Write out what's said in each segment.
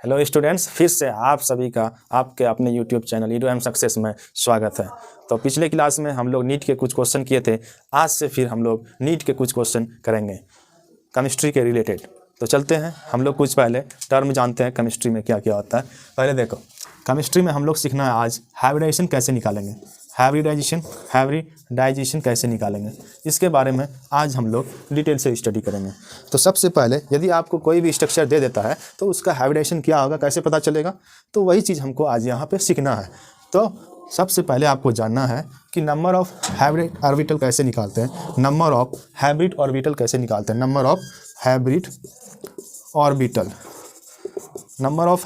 Hello students, फिर से आप सभी का आपके अपने YouTube channel edu M success में स्वागत है। तो पिछले क्लास में हम लोग नीट के कुछ क्वेश्चन किए थे। आज से फिर हम लोग नीट के कुछ क्वेश्चन करेंगे केमिस्ट्री के रिलेटेड। तो चलते हैं, हम लोग कुछ पहले टर्म जानते हैं केमिस्ट्री में क्या क्या होता है। पहले देखो, केमिस्ट्री में हम लोग सीखना है आज हाइब्रिडाइजेशन कैसे निकालेंगे। हाइब्रिडाइजेशन कैसे निकालेंगे, इसके बारे में आज हम लोग डिटेल से स्टडी करेंगे। तो सबसे पहले यदि आपको कोई भी स्ट्रक्चर दे देता है तो उसका हाइब्रिडाइजेशन क्या होगा, कैसे पता चलेगा, तो वही चीज़ हमको आज यहाँ पे सीखना है। तो सबसे पहले आपको जानना है कि नंबर ऑफ हाइब्रिड ऑर्बिटल कैसे निकालते हैं। नंबर ऑफ हाइब्रिड ऑर्बिटल कैसे निकालते हैं, नंबर ऑफ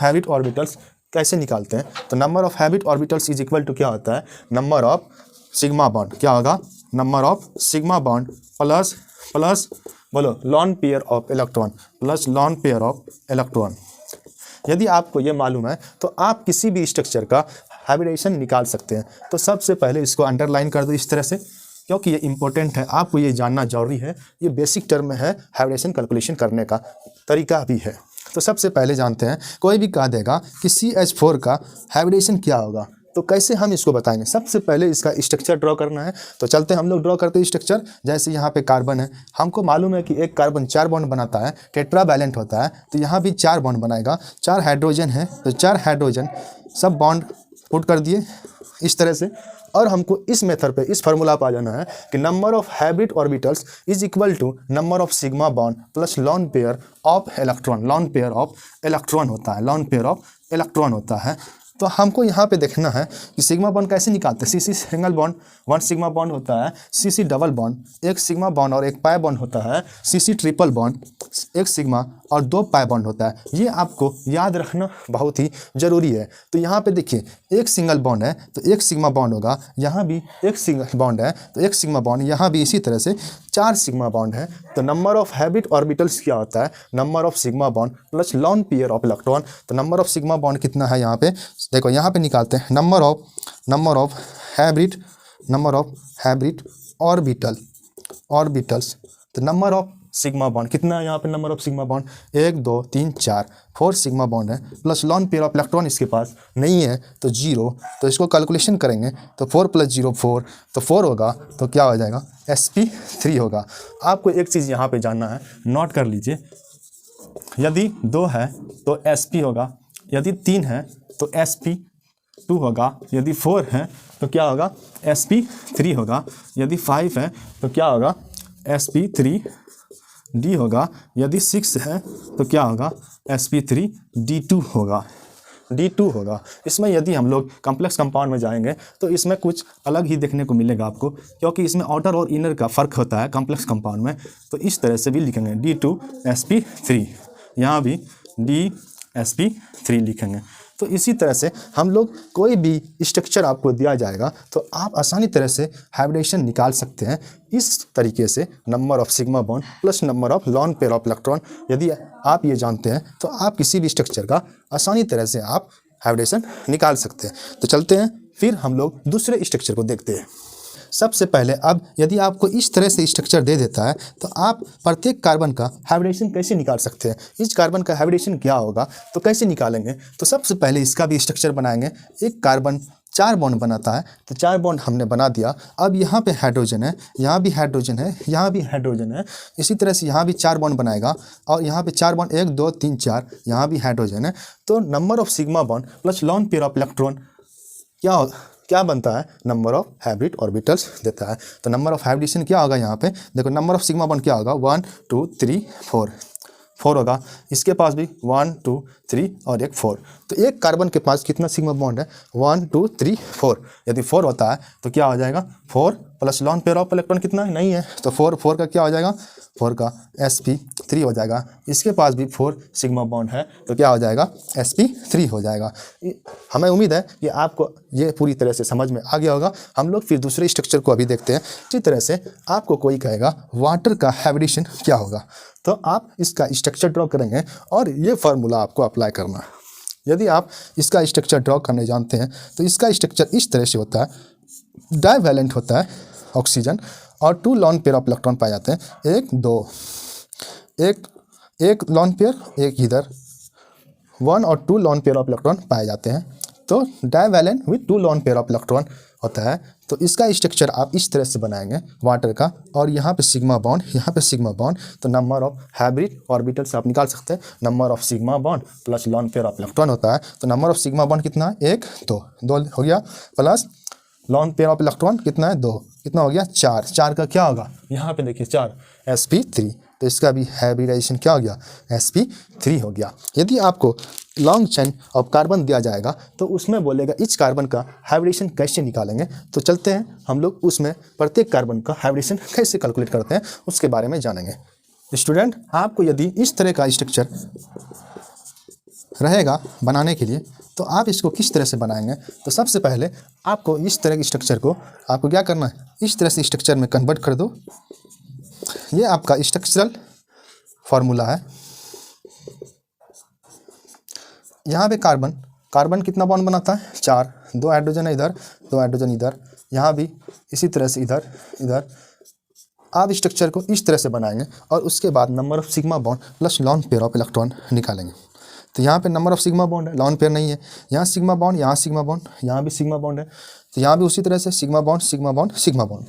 हाइब्रिड ऑर्बिटल्स कैसे निकालते हैं। तो number of hybrid orbitals is equal to क्या होता है, नंबर ऑफ सिग्मा बॉन्ड। क्या होगा, number of sigma bond plus बोलो lone pair of electron plus lone pair of electron. यदि आपको ये मालूम है तो आप किसी भी स्ट्रक्चर का हाइब्रिडाइजेशन निकाल सकते हैं। तो सबसे पहले इसको अंडरलाइन कर दो इस तरह से, क्योंकि ये इंपॉर्टेंट है, आपको ये जानना जरूरी है। ये बेसिक टर्म में है, हाइब्रिडाइजेशन कैलकुलेशन करने का तरीका भी है। तो सबसे पहले जानते हैं, कोई भी कह देगा कि CH4 का हाइब्रिडेशन क्या होगा, तो कैसे हम इसको बताएंगे। सबसे पहले इसका स्ट्रक्चर ड्रॉ करना है। तो चलते हैं, हम लोग ड्रॉ करते हैं स्ट्रक्चर। जैसे यहाँ पे कार्बन है, हमको मालूम है कि एक कार्बन 4 बॉन्ड बनाता है, टेट्रावैलेंट होता है, तो यहाँ भी 4 बॉन्ड बनाएगा। 4 हाइड्रोजन है तो 4 हाइड्रोजन सब बॉन्ड पुट कर दिए इस तरह से। और हमको इस मेथड पे इस फार्मूला पर आ जाना है कि number of hybrid orbitals is equal to number of sigma bond plus lone pair of electron. Lone pair of electron होता है। तो हमको यहाँ पे देखना है कि सिग्मा बॉन्ड कैसे निकालते हैं। CC single bond 1 sigma bond होता है, CC double bond 1 sigma bond और 1 पाई बॉन्ड होता है, सीसी ट्रिपल बॉन्ड 1 सिग्मा और 2 पाई बॉन्ड होता है। ये आपको याद रखना बहुत ही ज़रूरी है। तो यहाँ पे देखिए, 1 सिंगल बॉन्ड है तो 1 सिग्मा बॉन्ड होगा, यहाँ भी 1 सिंगल बॉन्ड है तो 1 सिग्मा बॉन्ड, यहाँ भी इसी तरह से 4 सिग्मा बॉन्ड है। तो नंबर ऑफ हाइब्रिड ऑर्बिटल्स क्या होता है, number of sigma bond plus lone pair of electron. तो नंबर ऑफ सिग्मा बॉन्ड कितना है, यहाँ पे देखो, यहाँ पे निकालते हैं नंबर ऑफ हाइब्रिड ऑर्बिटल्स। तो नंबर ऑफ सिग्मा बॉन्ड कितना है, यहाँ पे number of sigma bond 1 2 3 4 4 sigma bond है, plus lone pair of electron इसके पास नहीं है तो 0। तो इसको कैलकुलेशन करेंगे तो 4 + 0 4, तो 4 होगा तो क्या हो जाएगा, sp3 होगा। आपको एक चीज़ यहाँ पे जानना है, नोट कर लीजिए। यदि 2 है तो sp होगा, यदि 3 है तो sp2 होगा, यदि 4 है तो क्या होगा, sp3 होगा, यदि 5 है तो क्या होगा, sp3d होगा, यदि 6 है तो क्या होगा, sp3d2 होगा। इसमें यदि हम लोग कॉम्प्लेक्स कंपाउंड में जाएंगे तो इसमें कुछ अलग ही देखने को मिलेगा आपको, क्योंकि इसमें आउटर और इनर का फ़र्क होता है कॉम्प्लेक्स कंपाउंड में। तो इस तरह से भी लिखेंगे D2sp3, यहाँ भी DsP3 लिखेंगे। तो इसी तरह से हम लोग कोई भी स्ट्रक्चर आपको दिया जाएगा तो आप आसानी तरह से हाइब्रिडेशन निकाल सकते हैं इस तरीके से, number of sigma bond plus number of lawn pair of electron. यदि आप ये जानते हैं तो आप किसी भी स्ट्रक्चर का आसानी तरह से आप हाइब्रिडेशन निकाल सकते हैं। तो चलते हैं, फिर हम लोग दूसरे स्ट्रक्चर को देखते हैं। सबसे पहले अब यदि आपको इस तरह से स्ट्रक्चर दे देता है तो आप प्रत्येक कार्बन का हाइब्रिडेशन कैसे निकाल सकते हैं। इस कार्बन का हाइब्रिडेशन क्या होगा तो कैसे निकालेंगे। तो सबसे पहले इसका भी स्ट्रक्चर बनाएंगे। एक कार्बन 4 बॉन्ड बनाता है तो 4 बॉन्ड हमने बना दिया। अब यहाँ पे हाइड्रोजन है, यहाँ भी हाइड्रोजन है, यहाँ भी हाइड्रोजन है, इसी तरह से यहाँ भी 4 बॉन्ड बनाएगा और यहाँ पे 4 बॉन्ड 1 2 3 4, यहाँ भी हाइड्रोजन है। तो number of sigma bond plus lone pair of electron क्या बनता है, नंबर ऑफ हाइब्रिड ऑर्बिटल्स देता है। तो नंबर ऑफ हाइब्रिडेशन क्या होगा, यहाँ पे देखो, नंबर ऑफ सिग्मा बॉन्ड क्या होगा, 1 2 3 4 होगा। इसके पास भी 1 2 3 और एक 4। तो एक कार्बन के पास कितना सिग्मा बॉन्ड है, 1 2 3 4। यदि 4 होता है तो क्या हो जाएगा, 4 plus lone pair of electron कितना नहीं है तो 4 का क्या हो जाएगा, 4 का sp3 हो जाएगा। इसके पास भी 4 सिग्मा बॉन्ड है तो क्या हो जाएगा, sp3 हो जाएगा। हमें उम्मीद है कि आपको ये पूरी तरह से समझ में आ गया होगा। हम लोग फिर दूसरे स्ट्रक्चर को अभी देखते हैं। इसी तरह से आपको कोई कहेगा वाटर का हाइब्रिडेशन क्या होगा, तो आप इसका स्ट्रक्चर ड्रॉ करेंगे और ये फार्मूला आपको अप्लाई करना है। यदि आप इसका स्ट्रक्चर ड्रॉ करने जानते हैं तो इसका स्ट्रक्चर इस तरह से होता है, डाइवैलेंट होता है ऑक्सीजन और 2 लॉन पेयर ऑफ इलेक्ट्रॉन पाए जाते हैं, 1 2, एक लॉन पेयर एक इधर 1 और 2 लोन पेयर ऑफ इलेक्ट्रॉन पाए जाते हैं। तो divalent with 2 lone pair of electron होता है। तो इसका स्ट्रक्चर आप इस तरह से बनाएंगे वाटर का, और यहाँ पे सिग्मा बॉन्ड, यहाँ पे सिग्मा बॉन्ड। तो नंबर ऑफ हाइब्रिड ऑर्बिटल से आप निकाल सकते हैं number of sigma bond plus lone pair of electron होता है। तो नंबर ऑफ सिग्मा बॉन्ड कितना है, 1 2 हो गया, plus lone pair of electron कितना है, 2, कितना हो गया, 4। 4 का क्या होगा, यहाँ पे देखिए 4 sp3। तो इसका भी हाइब्रिडाइजेशन क्या हो गया, sp3 हो गया। यदि आपको लॉन्ग चेन ऑफ कार्बन दिया जाएगा तो उसमें बोलेगा इस कार्बन का हाइब्रिडेशन कैसे निकालेंगे। तो चलते हैं हम लोग उसमें प्रत्येक कार्बन का हाइब्रिडेशन कैसे कैलकुलेट करते हैं उसके बारे में जानेंगे। स्टूडेंट, आपको यदि इस तरह का स्ट्रक्चर रहेगा बनाने के लिए तो आप इसको किस तरह से बनाएंगे। तो सबसे पहले आपको इस तरह के स्ट्रक्चर को आपको क्या करना है, इस तरह से स्ट्रक्चर में कन्वर्ट कर दो। ये आपका स्ट्रक्चरल फॉर्मूला है। यहाँ पे कार्बन कितना बॉन्ड बनाता है, 4, 2 हाइड्रोजन है इधर, 2 हाइड्रोजन इधर, यहाँ भी इसी तरह से इधर। आप स्ट्रक्चर को इस तरह से बनाएंगे और उसके बाद number of sigma bond plus lone pair of electron निकालेंगे। तो यहाँ पे नंबर ऑफ सिग्मा बॉन्ड है, लोन पेयर नहीं है। यहाँ सिग्मा बॉन्ड, यहाँ सिग्मा बॉन्ड, यहाँ भी सिग्मा बॉन्ड है। तो यहाँ भी उसी तरह से sigma bond sigma bond sigma bond.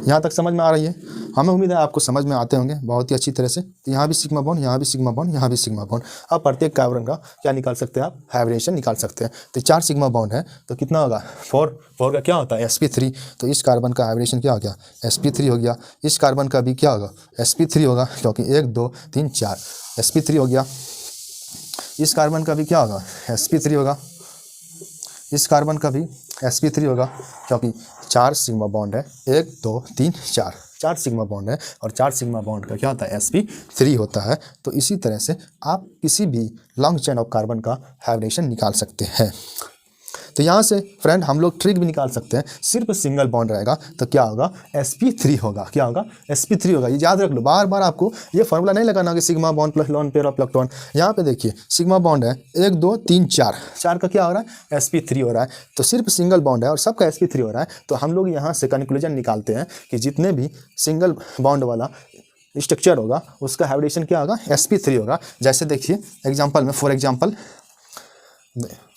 यहाँ तक समझ में आ रही है, हमें उम्मीद है आपको समझ में आते होंगे बहुत ही अच्छी तरह से। तो यहाँ भी सिग्मा बॉन्ड, यहाँ भी सिग्मा बॉन्ड, यहाँ भी सिग्मा बॉन्ड। अब प्रत्येक कार्बन का क्या निकाल सकते हैं आप, हाइब्रिडेशन निकाल सकते हैं। तो 4 सिग्मा बॉन्ड है तो कितना होगा, 4 का क्या होता है, sp3। तो इस कार्बन का हाइब्रिडेशन क्या हो गया, sp3 हो गया। इस कार्बन का भी क्या होगा, sp3 होगा, क्योंकि 1 2 3 4 sp3 हो गया। इस कार्बन का भी क्या होगा, sp3 होगा। इस कार्बन का भी sp3 होगा, क्योंकि 4 सिग्मा बॉन्ड है, 1 2 3 4 सिग्मा बॉन्ड है, और 4 सिग्मा बॉन्ड का क्या होता है, sp3 होता है। तो इसी तरह से आप किसी भी लॉन्ग चेन ऑफ कार्बन का हाइब्रिडेशन निकाल सकते हैं। तो यहाँ से फ्रेंड हम लोग ट्रिक भी निकाल सकते हैं। सिर्फ सिंगल बॉन्ड रहेगा तो क्या होगा, sp3 होगा। क्या होगा, sp3 होगा। ये याद रख लो, बार बार आपको ये फॉर्मूला नहीं लगाना कि sigma bond plus lone pair of electron. यहाँ पे देखिए सिग्मा बॉन्ड है 1 2 3 4 का क्या हो रहा है, sp3 हो रहा है। तो सिर्फ सिंगल बॉन्ड है और सबका sp3 हो रहा है। तो हम लोग यहाँ से कंक्लूजन निकालते हैं कि जितने भी सिंगल बॉन्ड वाला स्ट्रक्चर होगा उसका हाइब्रिडेशन क्या होगा, sp3 होगा। जैसे देखिए एग्जाम्पल में, for example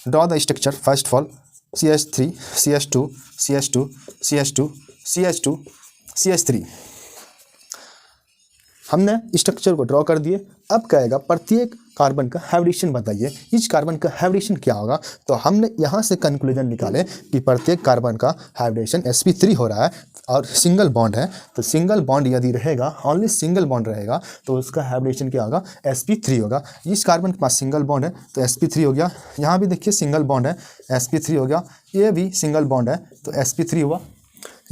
draw the structure first of all CH3 CH2 CH2 CH2 CH2 CH3। हमने स्ट्रक्चर को ड्रॉ कर दिए। अब कहेगा प्रत्येक कार्बन का हाइब्रिडेशन बताइए, इस कार्बन का हाइब्रिडेशन क्या होगा। तो हमने यहाँ से कंक्लूजन निकाले कि प्रत्येक कार्बन का हाइब्रिडेशन sp3 हो रहा है और सिंगल बॉन्ड है। तो सिंगल बॉन्ड यदि रहेगा, ओनली सिंगल बॉन्ड रहेगा, तो उसका हाइब्रिडेशन क्या होगा, sp3 होगा। इस कार्बन के पास सिंगल बॉन्ड है तो sp3 हो गया। यहाँ भी देखिए सिंगल बॉन्ड है, sp3 हो गया। ये भी सिंगल बॉन्ड है तो sp3 हुआ।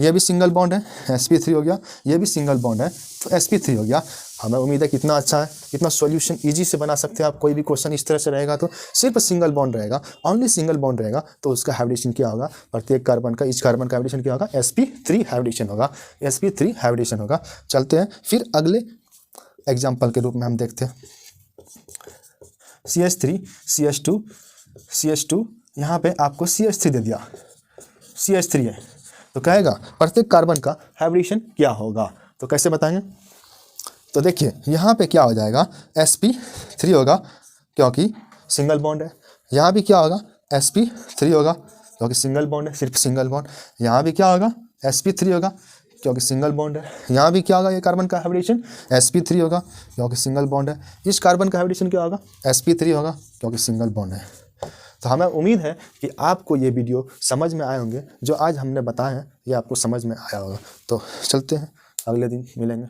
ये भी सिंगल बॉन्ड है, sp3 हो गया। ये भी सिंगल बॉन्ड है तो sp3 हो गया। हमें उम्मीद है कितना अच्छा है, कितना सॉल्यूशन इजी से बना सकते हैं आप। कोई भी क्वेश्चन इस तरह से रहेगा तो सिर्फ सिंगल बॉन्ड रहेगा, ओनली सिंगल बॉन्ड रहेगा, तो उसका हाइब्रिडेशन क्या होगा, प्रत्येक कार्बन का, इस कार्बन का हाइब्रिडेशन क्या होगा, sp3 हाइब्रिडेशन होगा, sp3 हाइब्रिडेशन होगा। चलते हैं फिर अगले एग्जाम्पल के रूप में हम देखते हैं। CH3 CH2 CH2, यहाँ पे आपको CH3 दे दिया, CH3 है तो कहेगा प्रत्येक कार्बन का हाइब्रिडेशन क्या होगा। तो कैसे बताएंगे, तो देखिए यहाँ पे क्या हो जाएगा, sp3 होगा क्योंकि सिंगल बॉन्ड है। यहाँ भी क्या होगा, sp3 होगा क्योंकि सिंगल बॉन्ड है, सिर्फ सिंगल बॉन्ड। यहाँ भी क्या होगा, sp3 होगा क्योंकि सिंगल बॉन्ड है। यहाँ भी क्या होगा, ये कार्बन का हाइब्रिडेशन sp3 होगा क्योंकि सिंगल बॉन्ड है। इस कार्बन का हाइब्रिडेशन क्या होगा, sp3 होगा क्योंकि सिंगल बॉन्ड है। तो हमें उम्मीद है कि आपको ये वीडियो समझ में आए होंगे, जो आज हमने बताया है ये आपको समझ में आया होगा। तो चलते हैं, अगले दिन मिलेंगे।